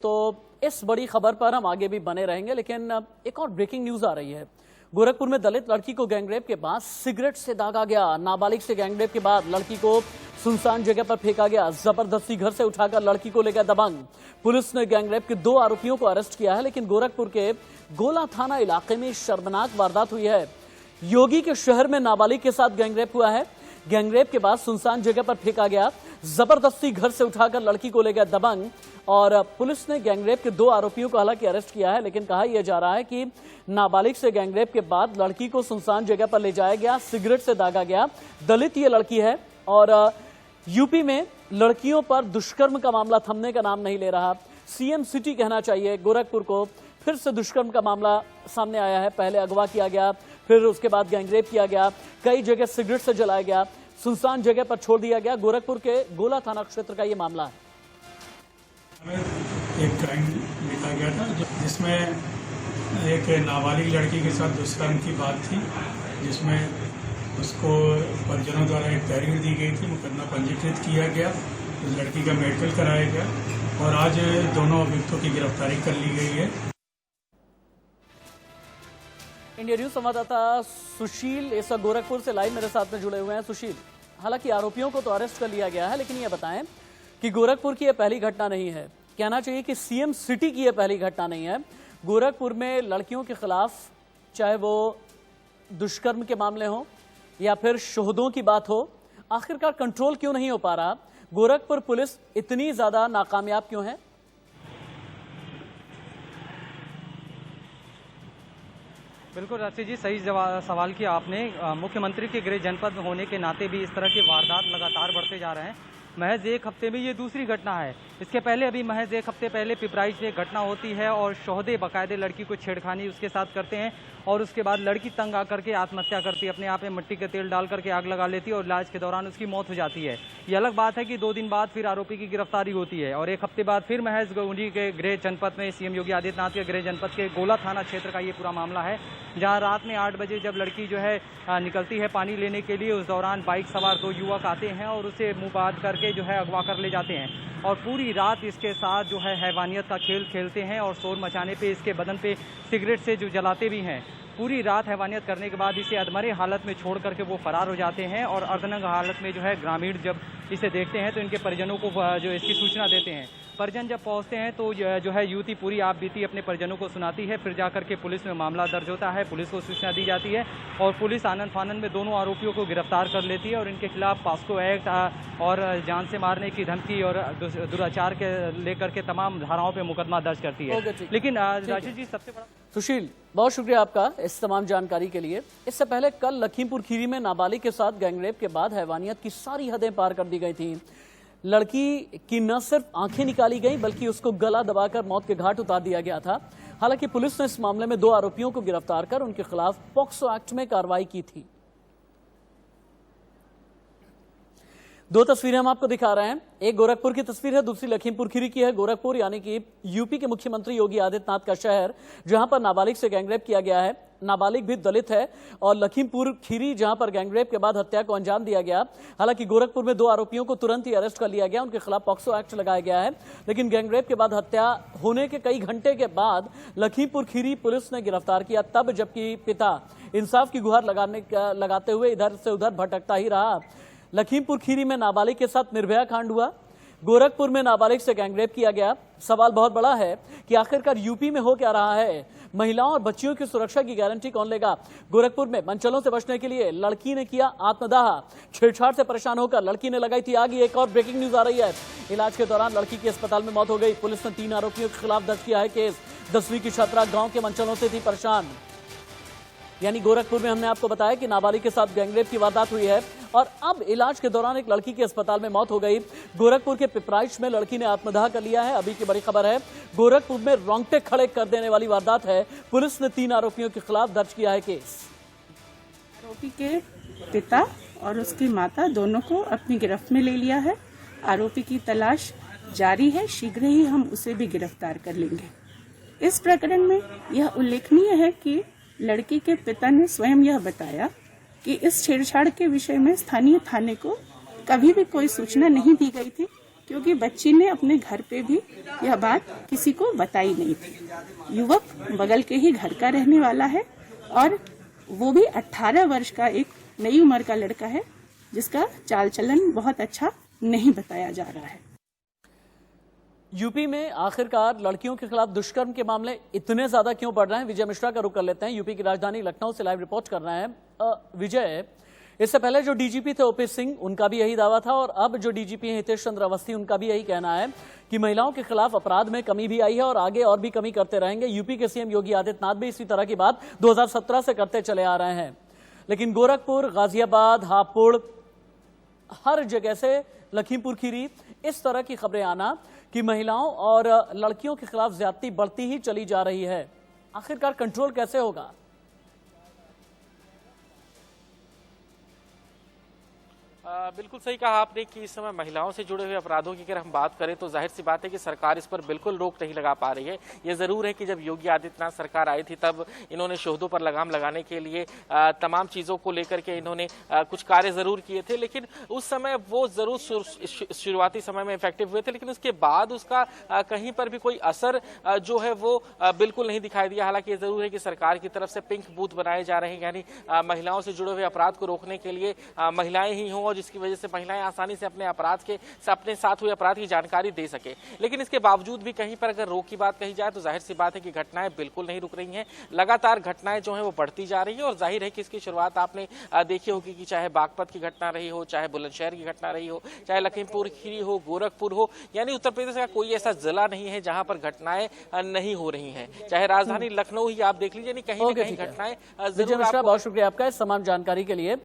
तो इस बड़ी खबर पर हम आगे भी बने रहेंगे, लेकिन एक और ब्रेकिंग न्यूज आ रही है। गोरखपुर में दलित लड़की को गैंगरेप के बाद सिगरेट से दागा गया। नाबालिग से गैंगरेप के बाद लड़की को सुनसान जगह पर फेंका गया। जबरदस्ती घर से उठाकर लड़की को ले गया दबंग। पुलिस ने गैंगरेप के 2 आरोपियों को अरेस्ट किया है, लेकिन गोरखपुर के गोला थाना इलाके में शर्मनाक वारदात हुई है। योगी के शहर में नाबालिग के साथ गैंगरेप हुआ है। गैंगरेप के बाद सुनसान जगह पर फेंका गया। जबरदस्ती घर से उठाकर लड़की को ले गया दबंग। और पुलिस ने गैंगरेप के 2 आरोपियों को हालांकि अरेस्ट किया है, लेकिन कहा यह जा रहा है कि नाबालिग से गैंगरेप के बाद लड़की को सुनसान जगह पर ले जाया गया, सिगरेट से दागा गया। दलित ये लड़की है और यूपी में लड़कियों पर दुष्कर्म का मामला थमने का नाम नहीं ले रहा। सीएम सिटी कहना चाहिए। गोरखपुर को फिर से दुष्कर्म का मामला सामने आया है। पहले अगवा किया गया, फिर उसके बाद गैंगरेप किया गया, कई जगह सिगरेट से जलाया गया, सुनसान जगह पर छोड़ दिया गया। गोरखपुर के गोला थाना क्षेत्र का यह मामला है। एक क्राइम लिखा गया था जिसमें एक नाबालिग लड़की के साथ दुष्कर्म की बात थी, जिसमें उसको परिजनों द्वारा एक तहरीर दी गई थी। मुकदमा पंजीकृत किया गया, उस लड़की का मेडिकल कराया गया और आज दोनों अभियुक्तों की गिरफ्तारी कर ली गई है। इंडिया न्यूज संवाददाता सुशील इस गोरखपुर से लाइव मेरे साथ में जुड़े हुए हैं। सुशील, हालांकि आरोपियों को तो अरेस्ट कर लिया गया है, लेकिन ये बताएं कि गोरखपुर की यह पहली घटना नहीं है। कहना चाहिए कि सीएम सिटी की यह पहली घटना नहीं है। गोरखपुर में लड़कियों के खिलाफ चाहे वो दुष्कर्म के मामले हों या फिर शोधों की बात हो, आखिरकार कंट्रोल क्यों नहीं हो पा रहा? गोरखपुर पुलिस इतनी ज्यादा नाकामयाब क्यों है? बिल्कुल राशि जी, सही सवाल किया आपने। मुख्यमंत्री के गृह जनपद में होने के नाते भी इस तरह के वारदात लगातार बढ़ते जा रहे हैं। महज एक हफ्ते में ये दूसरी घटना है। इसके पहले अभी महज एक हफ्ते पहले पिपराइच में घटना होती है और शोहदे बाकायदे लड़की को छेड़खानी उसके साथ करते हैं और उसके बाद लड़की तंग आकर के आत्महत्या करती है। अपने आप में मिट्टी का तेल डाल करके आग लगा लेती है और इलाज के दौरान उसकी मौत हो जाती है। ये अलग बात है कि 2 दिन बाद फिर आरोपी की गिरफ्तारी होती है और एक हफ्ते बाद फिर महज उन्हीं के गृह जनपद में सीएम योगी आदित्यनाथ के गृह जनपद के गोला थाना क्षेत्र का ये पूरा मामला है, जहाँ रात में 8 बजे जब लड़की जो है निकलती है पानी लेने के लिए, उस दौरान बाइक सवार 2 युवक आते हैं और उसे मुंह बांध करके जो है अगवा कर ले जाते हैं और पूरी रात इसके साथ जो है हैवानियत का खेल खेलते हैं और शोर मचाने पे इसके बदन पे सिगरेट से जो जलाते भी हैं। पूरी रात हैवानियत करने के बाद इसे अधमरे हालत में छोड़ करके वो फरार हो जाते हैं और अर्धनंग हालत में जो है ग्रामीण जब इसे देखते हैं तो इनके परिजनों को जो इसकी सूचना देते हैं। परिजन जब पहुंचते हैं तो जो है युवती पूरी आप बीती अपने परिजनों को सुनाती है। फिर जाकर के पुलिस में मामला दर्ज होता है, पुलिस को सूचना दी जाती है और पुलिस आनंद फानंद में दोनों आरोपियों को गिरफ्तार कर लेती है और इनके खिलाफ पॉस्को एक्ट और जान से मारने की धमकी और दुराचार के लेकर के तमाम धाराओं पर मुकदमा दर्ज करती है। लेकिन राजेश जी, सबसे बड़ा सुशील, बहुत शुक्रिया आपका इस तमाम जानकारी के लिए। इससे पहले कल लखीमपुर खीरी में नाबालिग के साथ गैंगरेप के बाद हैवानियत की सारी हदें पार कर दी गई थी। लड़की की न सिर्फ आंखें निकाली गई बल्कि उसको गला दबाकर मौत के घाट उतार दिया गया था। हालांकि पुलिस ने इस मामले में 2 आरोपियों को गिरफ्तार कर उनके खिलाफ पॉक्सो एक्ट में कार्रवाई की थी। 2 तस्वीरें हम आपको दिखा रहे हैं। एक गोरखपुर की तस्वीर है, दूसरी लखीमपुर खीरी की है। गोरखपुर यानी कि यूपी के मुख्यमंत्री योगी आदित्यनाथ का शहर, जहां पर नाबालिग से गैंगरेप किया गया है। नाबालिग भी दलित है। और लखीमपुर खीरी जहां पर गैंगरेप के बाद हत्या को अंजाम दिया गया। हालांकि गोरखपुर में 2 आरोपियों को तुरंत ही अरेस्ट कर लिया गया, उनके खिलाफ पॉक्सो एक्ट लगाया गया है। लेकिन गैंगरेप के बाद हत्या होने के कई घंटे के बाद लखीमपुर खीरी पुलिस ने गिरफ्तार किया, तब जबकि पिता इंसाफ की गुहार लगाते हुए इधर से उधर भटकता ही रहा। लखीमपुर खीरी में नाबालिग के साथ निर्भया कांड हुआ, गोरखपुर में नाबालिग से गैंगरेप किया गया। सवाल बहुत बड़ा है कि आखिरकार यूपी में हो क्या रहा है? महिलाओं और बच्चियों की सुरक्षा की गारंटी कौन लेगा? गोरखपुर में मनचलों से बचने के लिए लड़की ने किया आत्मदाह। छेड़छाड़ से परेशान होकर लड़की ने लगाई थी आग। एक और ब्रेकिंग न्यूज आ रही है। इलाज के दौरान लड़की की अस्पताल में मौत हो गई। पुलिस ने 3 आरोपियों के खिलाफ दर्ज किया है केस। 10वीं की छात्रा गांव के मनचलों से थी परेशान। यानी गोरखपुर में हमने आपको बताया कि नाबालिग के साथ गैंगरेप की वारदात हुई है और अब इलाज के दौरान एक लड़की की अस्पताल में मौत हो गई। गोरखपुर के पिपराइच में लड़की ने आत्मदाह कर लिया है। अभी की बड़ी खबर है, गोरखपुर में रोंगटे खड़े कर देने वाली वारदात है। पुलिस ने 3 आरोपियों के खिलाफ दर्ज किया है केस। आरोपी के पिता और उसकी माता दोनों को अपनी गिरफ्त में ले लिया है। आरोपी की तलाश जारी है, शीघ्र ही हम उसे भी गिरफ्तार कर लेंगे। इस प्रकरण में यह उल्लेखनीय है कि लड़की के पिता ने स्वयं यह बताया कि इस छेड़छाड़ के विषय में स्थानीय थाने को कभी भी कोई सूचना नहीं दी गई थी क्योंकि बच्ची ने अपने घर पे भी यह बात किसी को बताई नहीं थी। युवक बगल के ही घर का रहने वाला है और वो भी 18 वर्ष का एक नई उम्र का लड़का है जिसका चाल चलन बहुत अच्छा नहीं बताया जा रहा है। यूपी में आखिरकार लड़कियों के खिलाफ दुष्कर्म के मामले इतने ज्यादा क्यों बढ़ रहे हैं? विजय मिश्रा का रुख कर लेते हैं। यूपी की राजधानी लखनऊ से लाइव रिपोर्ट कर रहे हैं विजय। इससे पहले जो डीजीपी थे ओपी सिंह, उनका भी यही दावा था और अब जो डीजीपी हैं हितेश चंद्र अवस्थी, उनका भी यही कहना है कि महिलाओं के खिलाफ अपराध में कमी भी आई है और आगे और भी कमी करते रहेंगे। यूपी के सीएम योगी आदित्यनाथ भी इसी तरह की बात 2017 से करते चले आ रहे हैं। लेकिन गोरखपुर, गाजियाबाद, हापुड़, हर जगह से लखीमपुर खीरी इस तरह की खबरें आना कि महिलाओं और लड़कियों के खिलाफ ज्यादती बढ़ती ही चली जा रही है। आखिरकार कंट्रोल कैसे होगा? बिल्कुल सही कहा आपने कि इस समय महिलाओं से जुड़े हुए अपराधों की अगर हम बात करें तो जाहिर सी बात है कि सरकार इस पर बिल्कुल रोक नहीं लगा पा रही है। ये जरूर है कि जब योगी आदित्यनाथ सरकार आई थी तब इन्होंने शोधों पर लगाम लगाने के लिए तमाम चीज़ों को लेकर के इन्होंने कुछ कार्य जरूर किए थे, लेकिन उस समय वो जरूर शुरुआती समय में इफेक्टिव हुए थे, लेकिन उसके बाद उसका कहीं पर भी कोई असर जो है वो बिल्कुल नहीं दिखाई दिया। हालांकि ये जरूर है कि सरकार की तरफ से पिंक बूथ बनाए जा रहे हैं, यानी महिलाओं से जुड़े हुए अपराध को रोकने के लिए महिलाएं ही हों और जिसकी वजह से महिलाएं आसानी से अपने साथ हुए अपराध की जानकारी दे सके। लेकिन इसके बावजूद भी कहीं पर अगर रोक की बात कही जाए तो जाहिर सी बात है कि घटनाएं बिल्कुल नहीं रुक रही हैं। लगातार घटनाएं जो हैं वो बढ़ती जा रही है और जाहिर है कि इसकी शुरुआत आपने देखी होगी कि चाहे बागपत की घटना रही हो, चाहे बुलंदशहर की घटना रही हो, चाहे लखीमपुर खीरी हो, गोरखपुर हो, यानी उत्तर प्रदेश का कोई ऐसा जिला नहीं है जहां पर घटनाएं नहीं हो रही हैं। चाहे राजधानी लखनऊ ही आप देख लीजिए, कहीं ना कहीं घटनाएं। विजय मिश्रा, बहुत शुक्रिया आपका इस तमाम जानकारी के लिए।